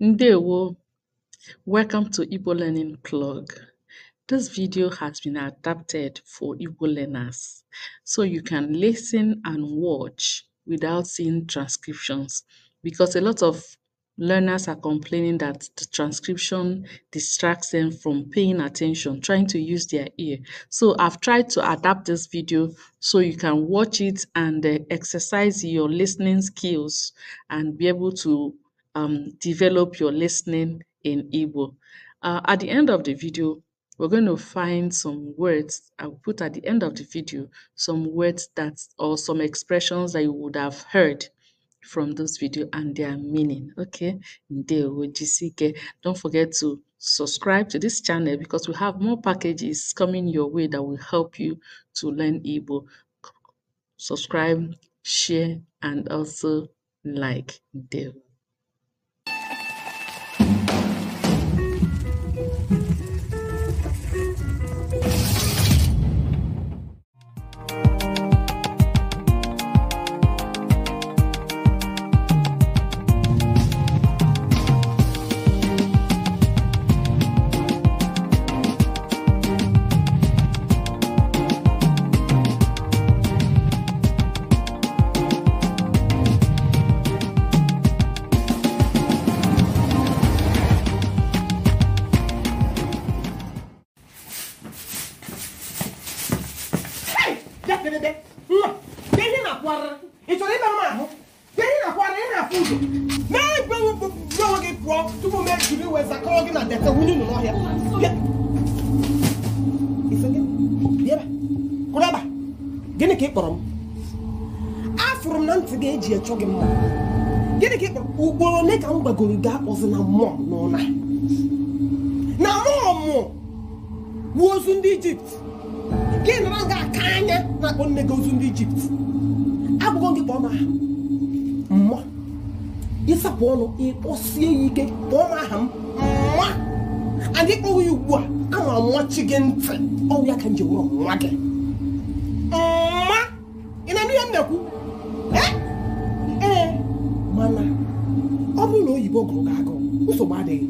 Ndewo, welcome to Igbo Learning Plug. This video has been adapted for Igbo learners, so you can listen and watch without seeing transcriptions, because a lot of learners are complaining that the transcription distracts them from paying attention, trying to use their ear. So I've tried to adapt this video so you can watch it and exercise your listening skills and be able to develop your listening in Igbo. At the end of the video, we're going to find some words. I'll put at the end of the video some words or some expressions that you would have heard from this video and their meaning. Okay, Ndewo jisike. Don't forget to subscribe to this channel because we have more packages coming your way that will help you to learn Igbo. Subscribe, share, and also like. Ndewo. Gini ka ịkpọrọ m? Afụrụ m na ntị ga-eji echọ gị mma. Gịnị ka ịkpọrọ? Ugboro ole ka m gbagoro gaa kpọzi na mmụọ n'ụna? Na mmụọ bụ ozu ndị Ijipt. Gị nara nga aka anya na-akpọ nne gị ozu ndị Ijipt. Agwụgwọ gị kpọọ m aha m mmụọ. Ịsapụ ọnụ ịkpọsie ya ike kpọọ m aha m mma. Anyị kpọrọ ya ugbu a ama amachi gị ntị. Ọ ya ka m ji wụrụ nwa gị. Mana ọ bụrụ na oyibo gụrụ gị agụ nsogbu adịghị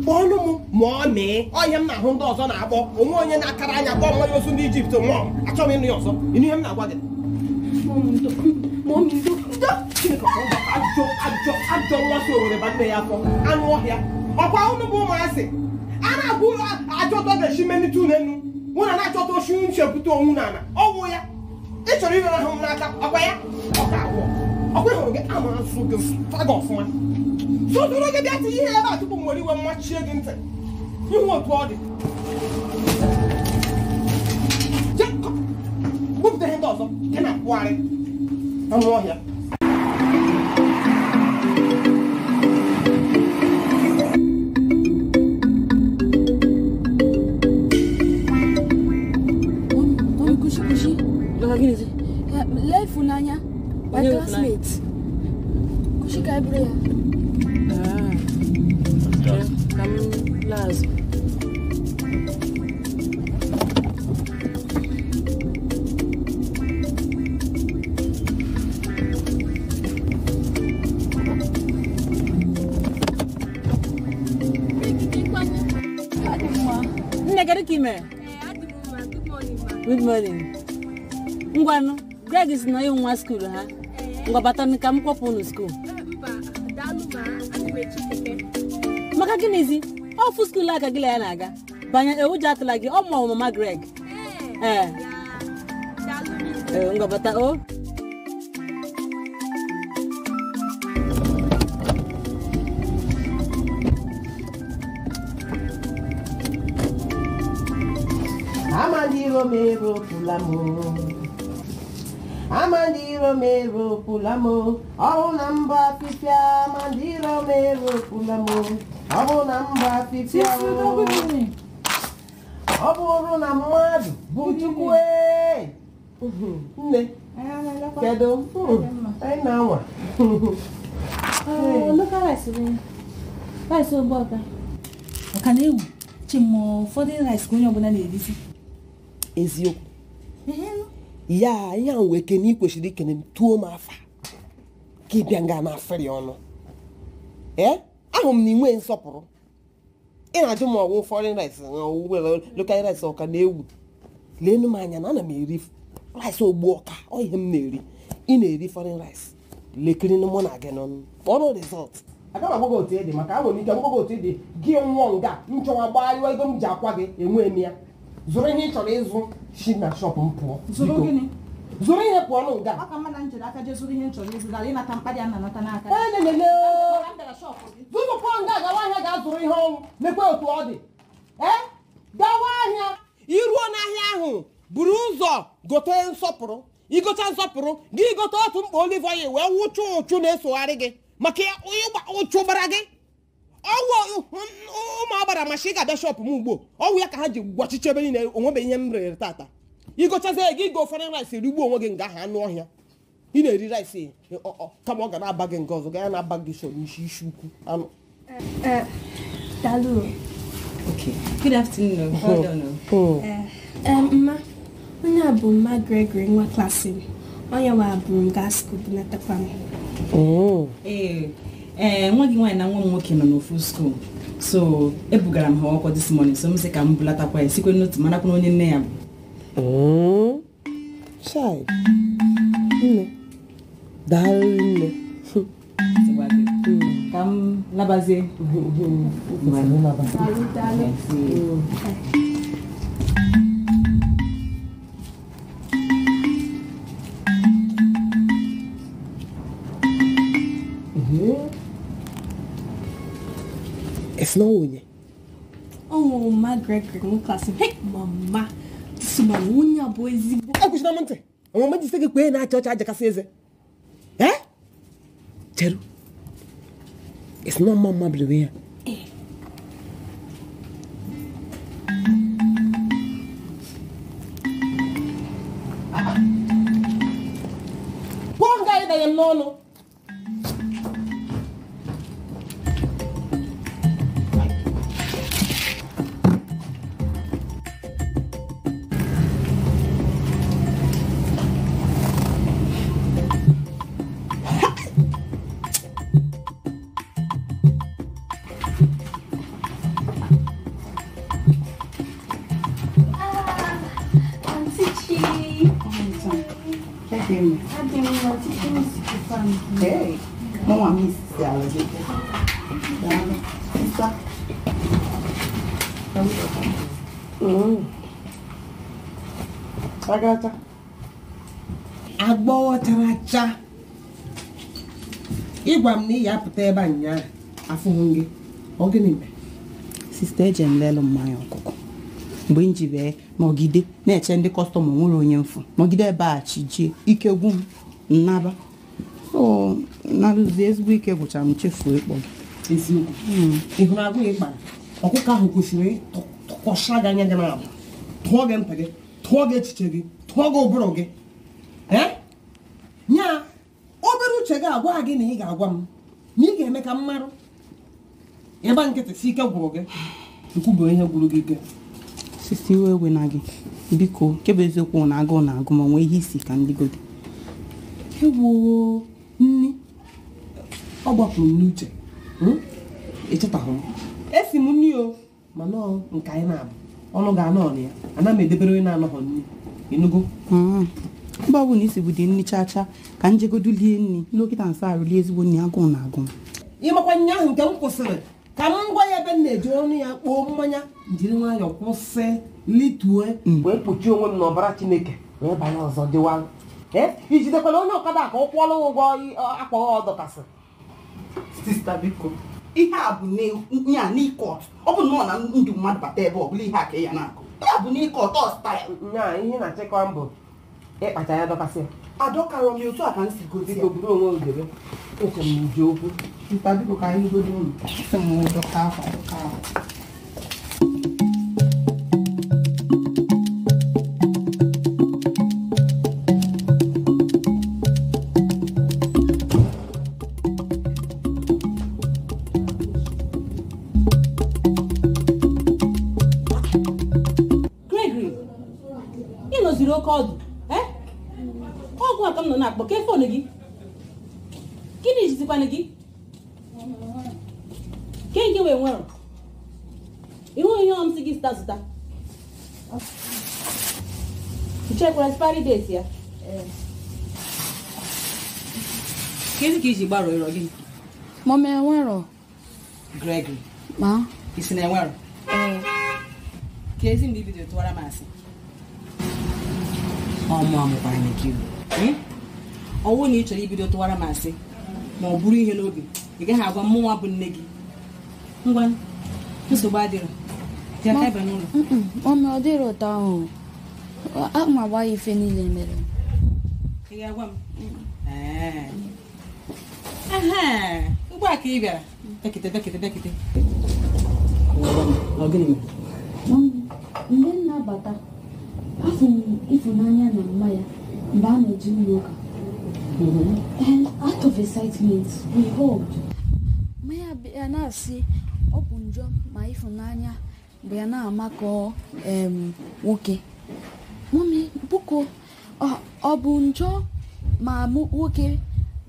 kpọọnụ m ma ọ mee ọhịa m na-ahụ ndị ọzọ na-akpọ onwe onye na-akara anya kpọọ nwa ya ozu ndị Ijipt mmụọ achọghị ịnụ ya ọzọ ịnụ ihe m na-agwa gị ajọ nwa so Owere ba nne ya afọ anụ ọhịa ọkwa ụnụ bụ ụmụasị a na-abụ ajọtọ ga-esi menite unenu mụ na na-achọta oshi nchepụta onwu n'ala ọwụ ya ị chọrọ ire ahụ m n'aka ọkwa ya ọ ga-awụ ọkwa hụrụ gị ama asụ gị gị ọfụma sụtụrụ gị bịa tinye ihe ebe a tupu m nwere iwe mmachie gị ntị ihu otu ọ dị bupụta ihe ndị ọzọ ị na-akwụgharị anụ ọhịa Lefu nanya, my classmate. Kushika ibrea. Come last. Good morning. Ngwanu, Greg is not in one school, huh? Ngwabatan come pop on school. Makakinizi, all for school like a Gilanaga. Banya Ujat like your mama Greg. Ngwabata oh. Amandiro mero pulamo, oh namba pipia, mandiro mero pulamo, oh namba pipia, oh na madu, Udochukwu, ne, kedo, I know. Oh, look at us. Why so bad? Can you chimo for the rice going on an edisi? Is you? Ya, ya weke ni kwesịrị ikene m tuo m afa. Ka ịbịa nga na afere ọnụ. ahụ m na inwe nsọpụrụ ị na-ajụ m ọwụ foreign rice local rice ọka na-ewu leenu m anya na ana m eri rice ogbu ọka ọ ihe m na-eri ị na-eri foreign rice lekiri na mụ na gị n'ọnụ kpọrọ result aga m agbago otu ịdị maka ahụ m ike agbago otu ịdị gị nwụọ nga nchọwa gbagharịwa ego m ji akwa gị enwe m ya zụrụ ihe ị chọrọ ịzụ si na shop m pụọ zụrụ ihe pụọ nụ nga zụzụpụ nga gawa ahịa ga-azụrụ ihe ọnwụ lekwe otu ọ dị gawa ahịa iruo n'ahịa ahụ buru ụzọ gote nsọpụrụ igocha nsọpụrụ gị gote otu mkpa olive oil wee wụchụ ụchụ na-esogharị gị maka ụchụ gbara gị ọwụ ụmụ agbara machi ị ga-abịa shọpụ m ugbo ọwụ ya ka ha ji gwachiche ebe niile onwebe ihe m rere tata igochazie gị go foreign rice rigbuo onwe gị nga ahụ anụ ọhịa ị na-eri rice kama ọ ga na-aba gị nke ọzọ ga ya na-aba gị shọ n'isi isi ukwu anụ. Okay. Good afternoon. Hold on. Mma, onye a bụ mma Gregory nwa klaasị m. Onye wa bụrụ m gaa skuul bunatakwa m. Nwa gị nwaanyị na nwa m nwoke nọ n'ofu skuul. So ebugara m ha ọkwa this morning. So m sị ka m bulatakwa ya sikwe n'otu mana kwụna onye nne ya bụ. Child. Nne. Daalụ nne. Ka m labazie. It's not onye. Oh, mma Gregory nwa klaasị m. Hey, mama. Suma nwunye abụ ezigbo. Ekwuchina m ntị. Ọmụma jisi gị kwee na-achọ ọcha ajakasị eze. Cheru. It's not mama blue here. One guy that you know. Hey, não a miss ela de Isso. Agata. Agbawa taracha. Ịgwa m na ị ya apụta ebe anya afụhụ gị. Ọ gịnị mere? Sister eje m lelu mmanya ọkụkọ. Mgbe m ji wee nọgide na-eche ndị kọstọma nwere onye mfu nọgide ebe a chijie ike gwụ m nnaba narụzi ezigbo ike gwụchara m chefuo ịkpọ gị eziokwu ịhụrụ agwụ ịkpara ọkụkọ ahụ kwesịrị tụkọcha gị anya gị n'ala tụọ gị ntị gị tụọ gị echiche gị tụọ gị ụbụrụ gị nya obere uche gị agwa gị na ị ga-agwa m na ị ga-eme ka m marụ ịgba nkịtị si ike gwụrụ gị nkwubo ihe gwụrụ gị ike sisi iwe ewe na gị biko kebe eziokwu na agụụ na-agụ ma nwee ihe isi ka ndị godi ewo nni ọ gbapụrụ m n'uche echetahụ m esi m nni o mana nke anyị na-abụ ọnụ ga-anọ ọnụ ya ana m edebere onye na-anọghọ nni ịnụgo ebe ọ bụ na isi bụ dị nni chacha ka njegodu lie nni lokịta nsa arụlie ezigbo nni agụụ na-agụ m ịmakwa nnya ahụ nke m kwụsịrị ka m gwa ya ebe m na-eji ọnụ ya kpoo mmanya njiri nwayọọ kwụsị litue wee kpuchie onwe m n'ọbara Chineke wee banye ọzọ dịwa ijidekwala onye ọkada ka ọ kwụọla ụgwọ akpọghị ọdọkasị sista biko ihe a bụ ya n'ikọt ọ bụ nọọ na ndụ mmadụ bata ebe ọ bụla ihe a ka ya na-akụ ya bụ n'ikọt ọsta ya nya ihe na-achịkwa mbụ ịkpacha ya dọkasị ya adọkarọ m otu a ka m si gozi biko buru onwe ojebe eche m uji okwu sista biko ka anyị godo unu sị m dọka akwa dọka ahụ oke ọdụ ọgwụ aka m nọ na-akpọ ke fon gị gịnị jizikwana gị we nwere. Ihu ihe om si gị zụta. Check expiry date ya. Kezi ka iji gbaro iro gị? Mama enwero. Gregory. Ma. Isi na enwero. Kezi ndị bido tụwara masị. Ọmụ amụkwara n'ekiru. Ọwụ na ị chọrọ ibido tụwara masị ma ọ bụrụ ihe n'obi, ị gaghị agwa mmụnwa bụ nne gị. Ngwa, nsogbu adịrọ. Ya ka ebe n'ụlọ. Mama ọ dịrị ụtọ ahụ. Ama gba ife niile mere. Ị ga-agwa m? Ugbu a ka ị bịara. Bekete. Ọ gịnị mere? Mgbe m na-abata, afọ m ịfụnanya na mma ya mgbe a na-eji ụlọ ụka. And out of excitement, we hugged. Maya bịa na-asị ọ bụ njọ ma ịfụnanya bụ ya na-amakọ nwoke. Mami, buko, ọ bụ njọ ma nwoke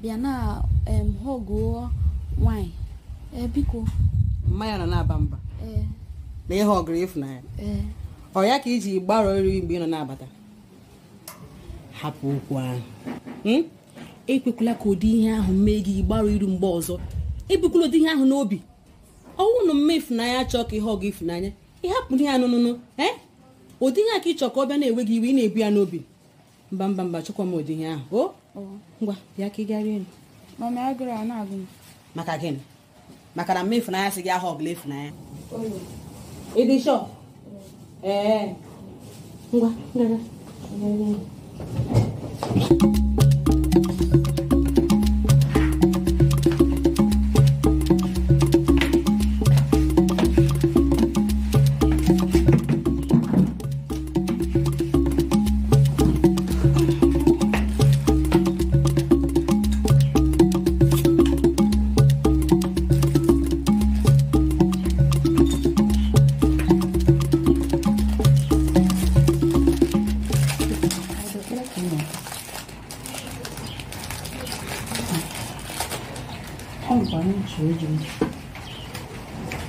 bịa na họgụọ nwanyị. Biko. Mmanya nọ na-aba mba. Na ihe ọgụrụ ịfụnanya. Ọ ya ka iji gbaro iri mgbe ị nọ na-abata. Hapụ okwu ahụ. Ekwekwala ka ụdị ihe ahụ mee gị gbaro iru mgbe ọzọ. Ebukwala ụdị ihe ahụ n'obi. Ọnwụ na mme ịfụnanya chọọ ka ihe ọgụ ịfụnanya. Ịhapụ ihe anụnụnụ. Ụdị ihe aka ịchọ ka ọ bịa na-ewe gị iwe ị na-ebu ya n'obi. Mba chọkwa m ụdị ihe ahụ. Ngwa bịa ka ị gaa rie nri. Mama agụrụ a na-agụ m. Maka gịnị? Maka na mme ịfụnanya sị gị ahụ ọgụla ịfụnanya. Ịdị shọ? Ngwa ngaga.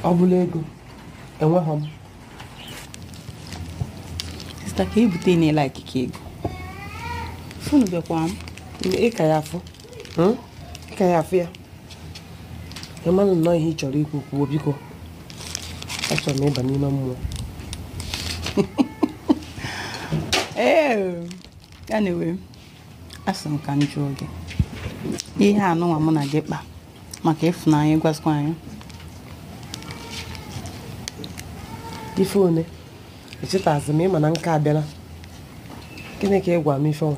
Ọ bụla ego enweghị m. Sista ka ebute n'ela ikike ego. Funu bekwa m. Ịka ya afụ. Ịka ya afụ ya. Ịmanụ nnọọ ihe ị chọrọ ikwu kwuo biko. Achọrọ m ịba n'ime mmụọ. Ya na-ewe asị m ka m jụọ gị. Ihe anụnwa mụ na gị kpa maka ịfụnanya gwazikwa anyị. Ife one echetazi m ịma na nka abịala. Gịnị ka ị gwa m ife nwa?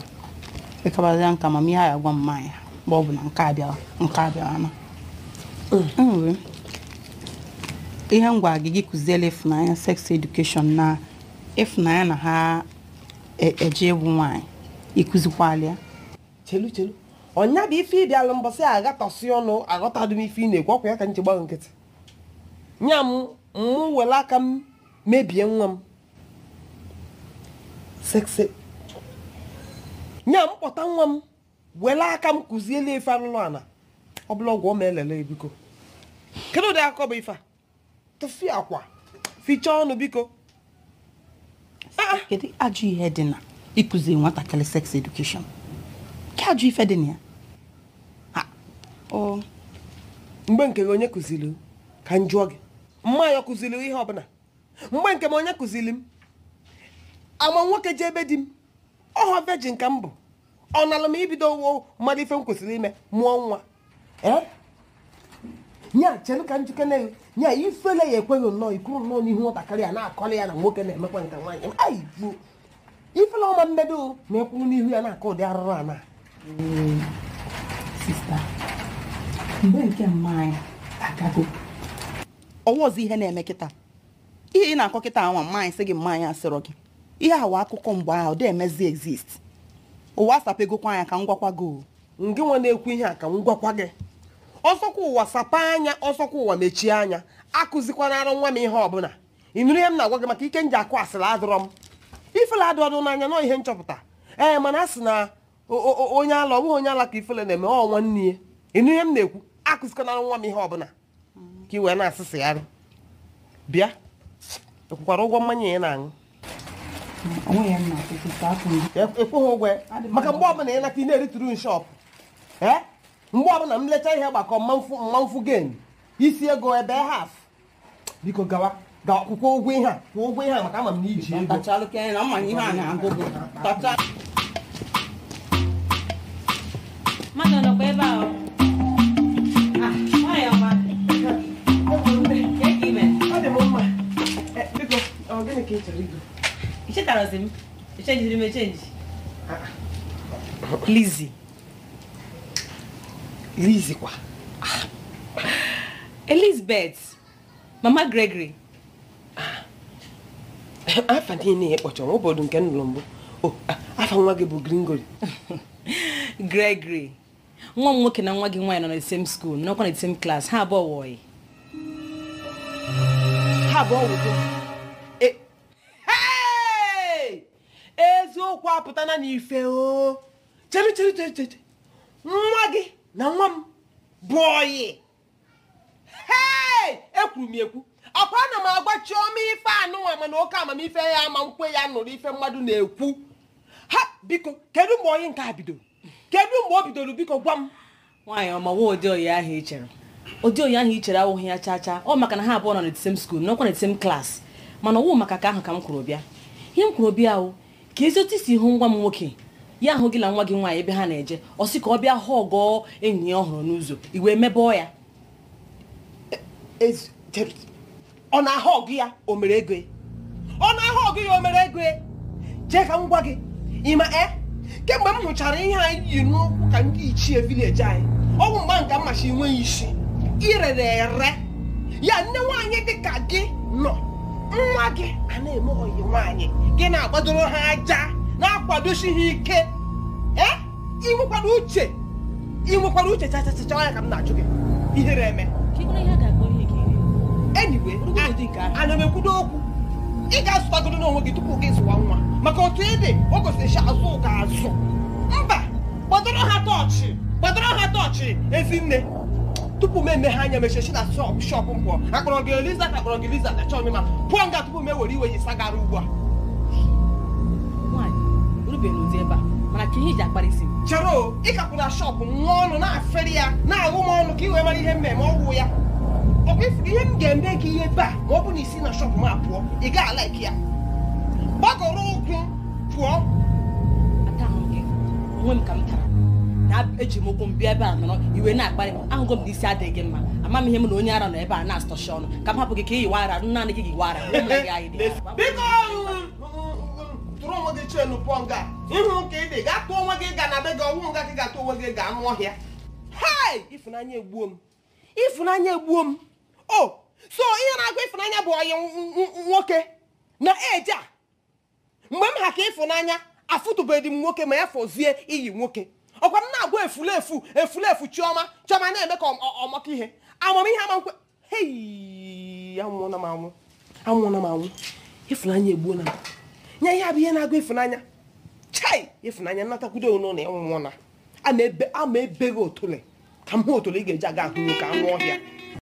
Ịkabazia nka ma ihe a ya gwa m mmanya mgbe ọ bụ na nka abịara na. Ihe m gwa gị kụziela ịfụnanya sex education na ịfụnanya na ha eje egwu nwaanyị ịkụzikwala ya. Chelu ọnya bụ ife ịbịalụ mbọsị aghọtasị ọnụ aghọtadụ m ife ị na-ekwu ọkwa ya ka nchegba nkịtị. Nya m were aka m mebie nwa m. Sex. Nya m kpọta nwa m were aka m kụziela ife alụlụ ana. Ọ bụla ọgwụ ọ ma elele biko. Kedu ụdị akọ bụ ife a? Tụfie akwa fichaa ọnụ biko. Kedu ajụ ihe dị na ịkụzi nwatakịrị sex education? Ka ajụ ife dị na ya? Mgbe nke onye kụziri ka m jụọ gị. Mma ya kụziri ihe ọbụla. Mgbe nke m onye kụziri m. Ama nwoke je ebe di m. Ọhọ virgin ka m bụ. Ọ nalụ m ibido mmadụ ife m kwesịrị ime mụọ nwa. Nya chelu ka njike na nya ifele ya ekweghị nnọọ ikuru nnọọ n'ihu nwatakịrị a na-akọrọ ya na nwoke na-emekwa nke nwaanyị. Igbo ifele ọma mmedo ma ekwuru n'ihu ya na-akọ ụdị arụrụ a na. Sista, mgbe nke mmanya agago. Ọwọzi ihe na-eme kịta. Ihe ị na-akọ kịta anwa mmanya sị gị mmanya asịrọ gị. Ihe awa akụkọ mgbe ahụ ọ dị emezi exist. Ụwa sapegokwa anya ka m gwakwa gị. Ngị nwa na-ekwu ihe a ka m gwakwa gị. Ọsọkwa ụwa sapa anya, ọsọkwa ụwa mechie anya. Akụzikwana arụ nwa m ihe ọbụla. Ị nụrụ ihe m na-agwa gị maka ike nji akụ asịrị adụrọ m. Ifele adụọdụ n'anya nọ ihe nchọpụta. Mana a sị na onye ala ọ bụghị onye ala ka ifele na-eme ọ nwanne ya. Ị nụrụ ihe m na-ekwu? Akụzikwana arụ nwa m ihe ọbụla. ka i wee na-asịsịgharị bịa ekwukwara ụgwọ mmanya ya na-aṅụ ekweghị ụgwọ maka mgbe ọbụla ị nata ị na-erituru nshọp mgbe ọbụla m lecha ihe gbakọ mmanwụ gen isi ego ebe haf biko gawa kwụkwọ ụgwọ ihe a kwụọ ụgwọ ihe a maka ama m na iji ego mmadụ nọkwa ebe ahụ Lizzie kwa Elizabeth Mama Gregory afa dị na ekpochọ obodo nke nnụrụ mbụ afa nwa gị bụ Gringori Gregory nwa m nwoke na nwa gị nwaanyị nọ na same school nọkwa na same class ha abụọ wọyị ha abụọ wụgo eziokwu apụtana n'ife o chere nwa gị na nwa m bụ ọyị ekwuru m ekwu ọkwa ana m agwa Chioma ife anụnwa mana oke amamife ya ama nkwe ya nụrụ ife mmadụ na-ekwu ha biko kedu mgbe ọyị nke a bidoro kedu mgbe o bidoro biko gwa m nwaanyị ọma nwa ụdị oyi ahụ ị chere ụdị oyi ahụ ị chere awụghị ya chacha ọ maka na ha abụọ nọ na same school nọkwa na same class mana ọwụ maka ka ahụ ka m kwuru bịa ihe m kwuru bịa ahụ ka ezi otu isi hụ nwa m nwoke ya ahụ gị na nwa gị nwaanyị ebe ha na-eje ọ sị ka ọ bịa hụ ọgọ enyi ya ọhụrụ n'ụzọ iwe mebọọ ya ọ na-ahụ ọgụ ya o mere ego ọ na-ahụ ọgụ ya o mere ego jee ka m gwa gị ịma kemgbe m hụchara ihe anyị yi n'ụkwụ ka ndị ichie vileji anyị ọ bụ mgba nke mmachi nweghị isi irere ere ya nne nwaanyị dị ka gị nọ nwa gị a na-eme oyi nwaanyị gị na-agbadoro ha aja na-akwadosi ha ike inwekwara uche chachachacha ya ka m na-ajụ gị ihere eme anyway ana m ekwudo okwu ị ga-asụtagoro n'onwe gị tupu gị zụwa nwa maka otu ị dị o gosiri azụ ga-azụ mba gbadoro ha tọọchị ezinne tupu m eme ha anya mechechi na shọpụ mpụọ akpọrọ gị Eliza ka akpọrọ gị Eliza na chọọ ma pụọ nga tupu m ewere iwe yi sagara ugbu a chere ị kapụ na shọpụ nwa ọnụ na-afere ya na-aghụ m ọnụ ka ị wee mara ihe mmemme ọgwụ ya ọ bụ ifuru ihe m ga-eme gị ihe ebe a ma ọ bụ na isi na shọpụ m apụọ ị gaghị alaiki ya gbagọrọ ụkwụ pụọ onwe m ka m tara na eji m ụkwụ m bịa ebe a nọrọ iwe na-akparị m ahụgo m na isi adịghị gị mma ama m ihe m na onye ara nọ ebe a na-asụtọchi ọnụ ka m hapụ gị ka ị yiwa ara naanị gị yiwa ara biko tụrụ onwe gị chenu pụọ nga ịhụ ka ị dị gaa tụọ onwe gị ga na be gị ọnwụ nga gị ga-atụ onwe gị gaa n'ọhịa Ịfụnanya egbuo m so ihe na-agụ Ịfụnanya bụ ọyị nwoke na eji a mgbe m ha ka Ịfụnanya afụtụbeghị m nwoke ma ya fọzie iyi nwoke ọkwa m na-agwa efulefu Chioma na-eme ka ọmaka ihe amamihe amankwe anwụọna m anwụ Ịfụnanya egbuo na m nye ihe bụ ihe na-agụ Ịfụnanya chai Ịfụnanya natakwudo ono na ịnwụọ na ama ebe gị otole ka m hụ otole ị ga-eji aga ahụ nwoke anụ ọhịa